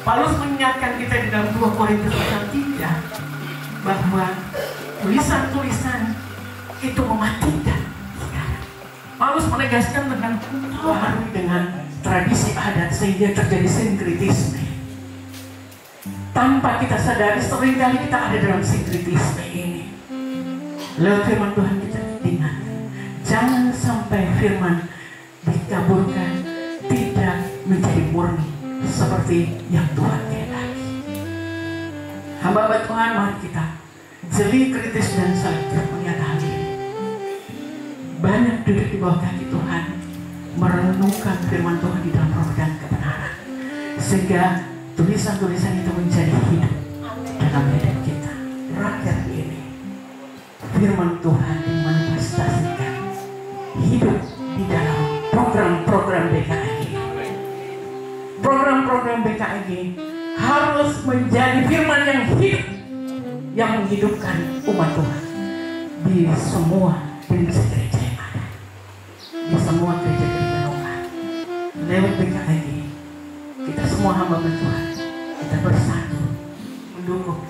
Paulus mengingatkan kita di dalam 2 Korintus pasal 3 bahwa tulisan-tulisan itu mematikan. Paulus menegaskan dengan mempengaruhi dengan tradisi adat sehingga terjadi sinkritisme. Tanpa kita sadari seringkali kita ada dalam sinkritisme ini. Lewat firman Tuhan kita diingatkan, jangan sampai firman dikaburkan tidak menjadi murni seperti yang Tuhan kehendaki. Hamba-hamba Tuhan, mari kita jeli, kritis, dan selektif melihat hal ini. Banyak duduk di bawah kaki Tuhan, merenungkan firman Tuhan di dalam roh dan kebenaran, sehingga tulisan-tulisan itu menjadi hidup dalam hidup kita. Rakyat ini, firman Tuhan dimanifestasikan hidup di dalam program-program BKI. Program-program BKI harus menjadi firman yang hidup, yang menghidupkan umat Tuhan di semua gereja yang ada, di semua gereja-gereja lokal. Lewat BKI, kita semua hamba Tuhan, kita bersatu mendukung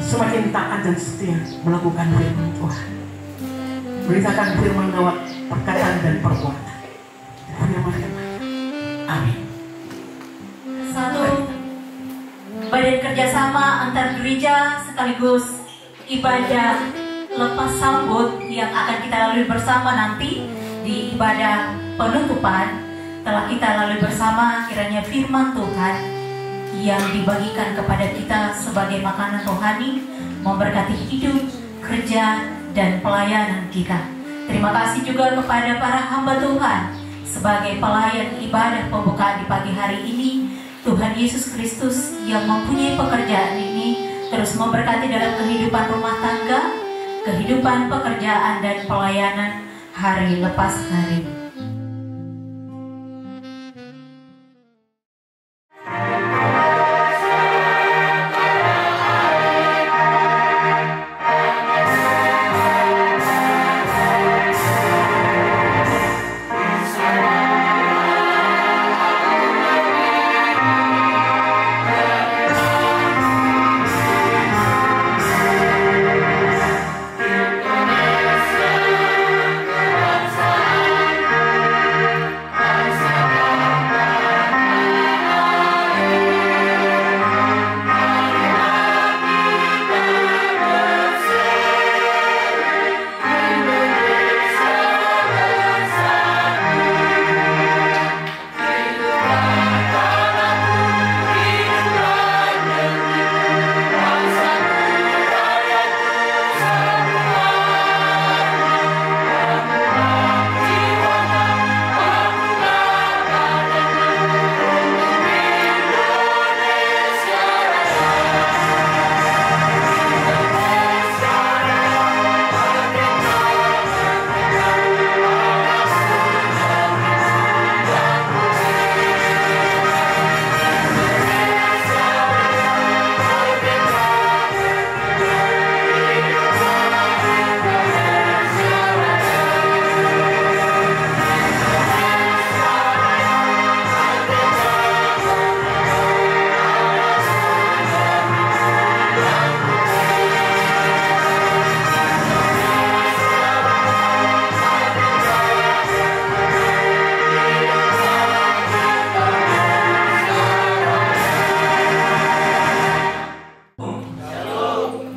semakin taat dan setia melakukan firman Tuhan, beritakan firman lewat perkataan dan perbuatan. Firman-firman. Amin. Satu, badan kerjasama antar gereja sekaligus ibadah lepas sambut yang akan kita lalui bersama nanti di ibadah penutupan. Telah kita lalui bersama, kiranya firman Tuhan yang dibagikan kepada kita sebagai makanan rohani memberkati hidup, kerja, dan pelayanan kita. Terima kasih juga kepada para hamba Tuhan sebagai pelayan ibadah pembukaan di pagi hari ini. Tuhan Yesus Kristus yang mempunyai pekerjaan ini terus memberkati dalam kehidupan rumah tangga, kehidupan pekerjaan dan pelayanan hari lepas hari.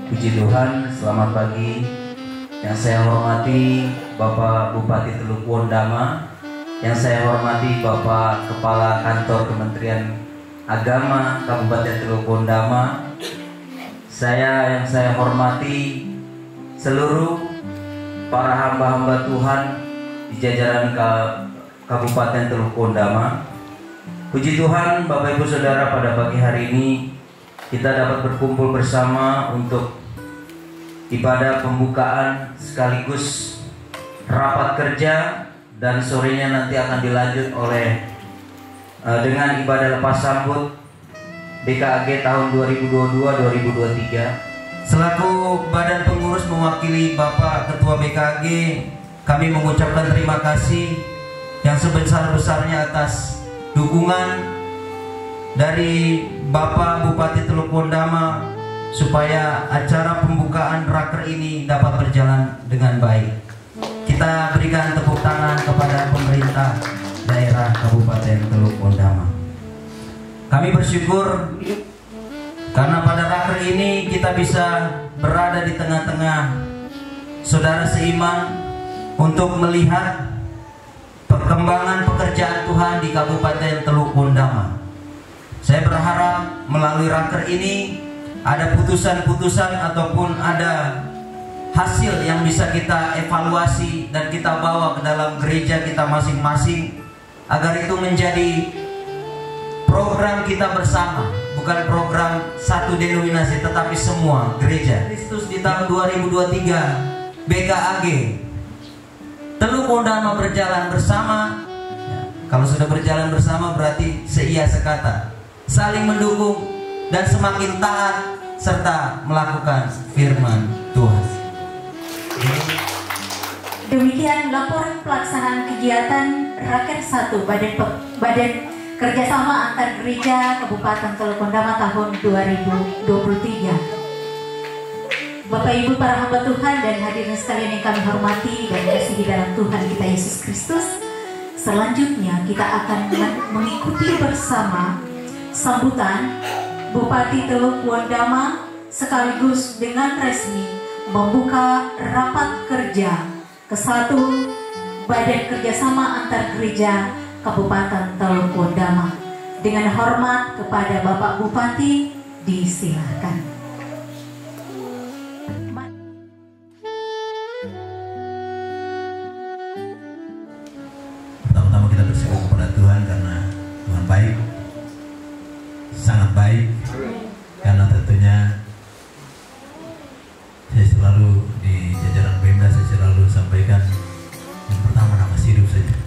Puji Tuhan, selamat pagi. Yang saya hormati Bapak Bupati Teluk Wondama, yang saya hormati Bapak Kepala Kantor Kementerian Agama Kabupaten Teluk Wondama, yang saya hormati seluruh para hamba-hamba Tuhan di jajaran Kabupaten Teluk Wondama. Puji Tuhan, Bapak Ibu Saudara, pada pagi hari ini kita dapat berkumpul bersama untuk ibadah pembukaan sekaligus rapat kerja, dan sorenya nanti akan dilanjut oleh dengan ibadah lepas sambut BKAG tahun 2022-2023. Selaku badan pengurus mewakili Bapak Ketua BKAG, kami mengucapkan terima kasih yang sebesar-besarnya atas dukungan dari Bapak Bupati Teluk Pondama supaya acara pembukaan raker ini dapat berjalan dengan baik. Kita berikan tepuk tangan kepada pemerintah daerah Kabupaten Teluk Pondama. Kami bersyukur karena pada raker ini kita bisa berada di tengah-tengah saudara seiman untuk melihat perkembangan pekerjaan Tuhan di Kabupaten Teluk Pondama. Saya berharap melalui raker ini ada putusan-putusan ataupun ada hasil yang bisa kita evaluasi dan kita bawa ke dalam gereja kita masing-masing, agar itu menjadi program kita bersama, bukan program satu denominasi tetapi semua gereja Kristus di tahun 2023. BKAG Teluk Pondama berjalan bersama. Kalau sudah berjalan bersama berarti seia sekata, saling mendukung dan semakin taat serta melakukan firman Tuhan. Demikian laporan pelaksanaan kegiatan Raker 1 Badan Kerjasama Antar Gereja Kabupaten Teluk Pondama tahun 2023. Bapak Ibu para hamba Tuhan dan hadirin sekalian yang kami hormati dan kasih di dalam Tuhan kita Yesus Kristus, selanjutnya kita akan mengikuti bersama sambutan Bupati Teluk Pondama sekaligus dengan resmi membuka rapat kerja ke-1 Badan Kerjasama Antar Gereja Kabupaten Teluk Pondama. Dengan hormat kepada Bapak Bupati, disilahkan. Pertama-tama kita bersyukur kepada Tuhan karena Tuhan baik, sangat baik. Karena tentunya saya selalu di jajaran Pemda, saya selalu sampaikan yang pertama nafas hidup saja.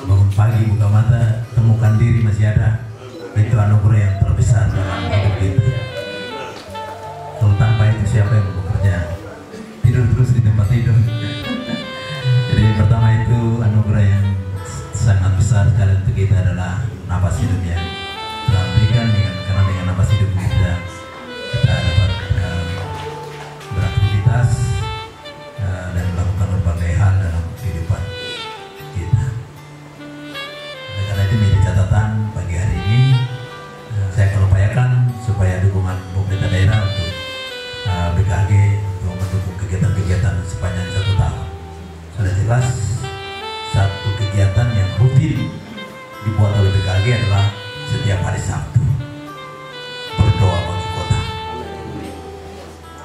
Bangun pagi, buka mata, temukan diri masih ada, itu anugerah yang terbesar dalam hidup kita. Kalau tanpa itu siapa yang mau bekerja? Tidur terus di tempat tidur. Jadi yang pertama itu anugerah yang sangat besar sekali untuk kita adalah nafas hidup yang Tuhan berikan, karena dengan nafas hidup kita dapat beraktivitas dan melakukan berbagai hal dalam kehidupan kita. Oleh karena itu menjadi catatan pagi hari ini saya akan upayakan supaya dukungan pemerintah daerah untuk BKAG untuk mendukung kegiatan-kegiatan sepanjang 1 tahun. Sudah jelas satu kegiatan yang rutin dibuat oleh BKAG adalah setiap hari Sabtu berdoa bagi kota.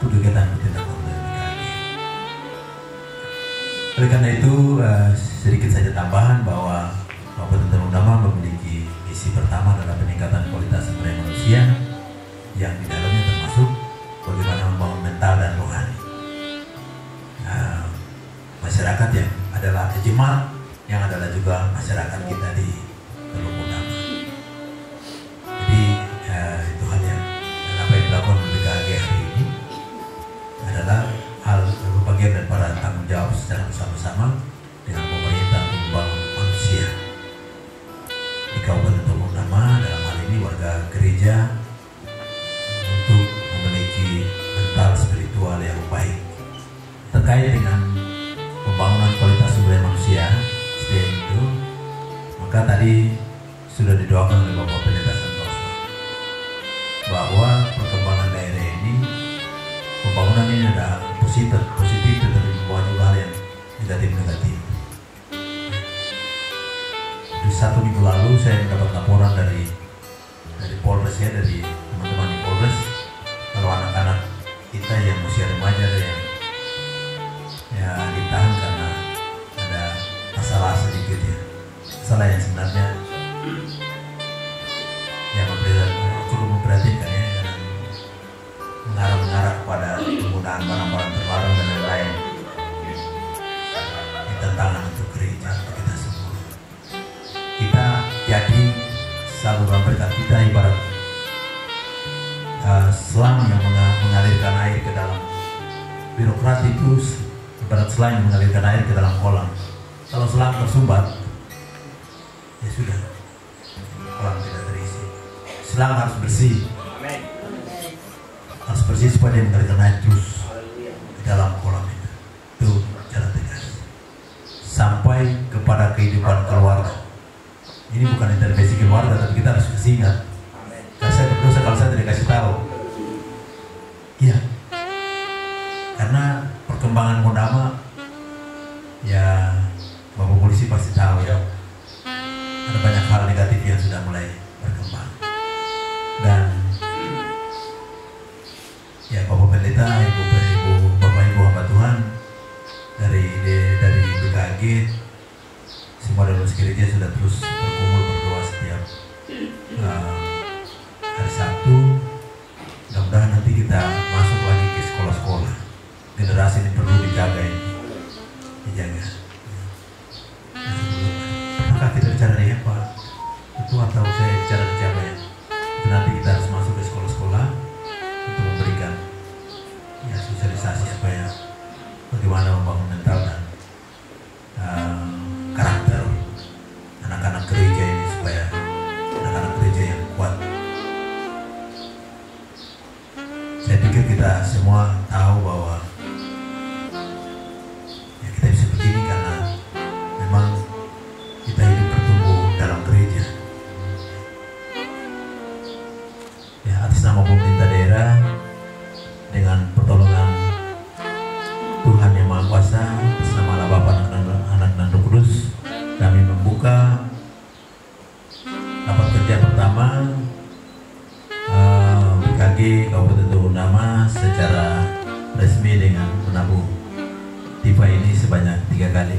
Itu kegiatan rutin dilakukan oleh BKAG. Oleh karena itu sedikit saja tambahan bahwa Kabupaten Teluk Pondama memiliki misi pertama adalah peningkatan kualitas sumber daya manusia, yang di dalamnya termasuk bagaimana membangun mental dan rohani masyarakat yang adalah jemaat, yang adalah juga masyarakat kita di Teluk Pondama. Jadi itu hal yang apa yang dilakukan oleh BKAG hari ini adalah hal bagian daripada tanggung jawab secara bersama-sama dengan pemerintah untuk membangun manusia di Kabupaten Teluk Pondama, dalam hal ini warga gereja, untuk memiliki mental spiritual yang baik. Terkait dengan pembangunan kualitas sumber daya manusia SDM itu, maka tadi sudah didoakan oleh Bapak Pendeta Santoso bahwa perkembangan daerah ini, pembangunan ini ada positif tetapi membawa juga hal yang negatif. Di 1 minggu lalu saya mendapat laporan dari Polres, ya, dari teman-teman di Polres, kalau anak-anak kita yang usia remaja ada yang ditahan karena ada masalah sedikit, ya, masalah yang sebenarnya yang cukup memprihatinkan, ya, dan mengarah kepada penggunaan barang selang yang mengalirkan air ke dalam. Birokrat itu ibarat selang yang mengalirkan air ke dalam kolam. Kalau selang tersumbat, ya sudah, kolam tidak terisi. Selang harus bersih, harus bersih supaya dia mengalirkan air terus di dalam kolam itu. Itu cara tegas. Sampai kepada kehidupan keluarga. Ini bukan intervensi keluarga, tapi kita harus ingat. Karena saya berdosa kalau saya tidak kasih tahu. Iya. Karena perkembangan Kondama, ya Bapak polisi pasti tahu ya. Ada banyak hal negatif yang sudah mulai berkembang. Dan ya Bapak Pendeta, Bapak Ibu hamba Tuhan dari BKG, semua dalam gereja sudah terus berkumpul berdoa setiap hari Sabtu. Mudah-mudahan nanti kita masuk lagi ke sekolah-sekolah. Generasi ini perlu dijaga ini, dijaga. Apakah kita bicara dengan Pak itu atau saya bicara di siapa ya? Itu nanti kita harus masuk ke sekolah-sekolah untuk memberikan ya sosialisasi supaya bagaimana membangun mental dan karakter anak-anak gereja ini supaya anak-anak gereja yang kuat. Saya pikir kita semua tahu bahwa ya kita bisa begini karena memang kita hidup bertumbuh dalam gereja. Ya, atas nama pemerintah daerah dengan pertolongan Tuhan Yang Maha Kuasa, atas nama Allah Bapa, Anak dan Roh Kudus, kami membuka rapat kerja pertama BKG Kabupaten Teluk secara resmi dengan menabung TIFA ini sebanyak 3 kali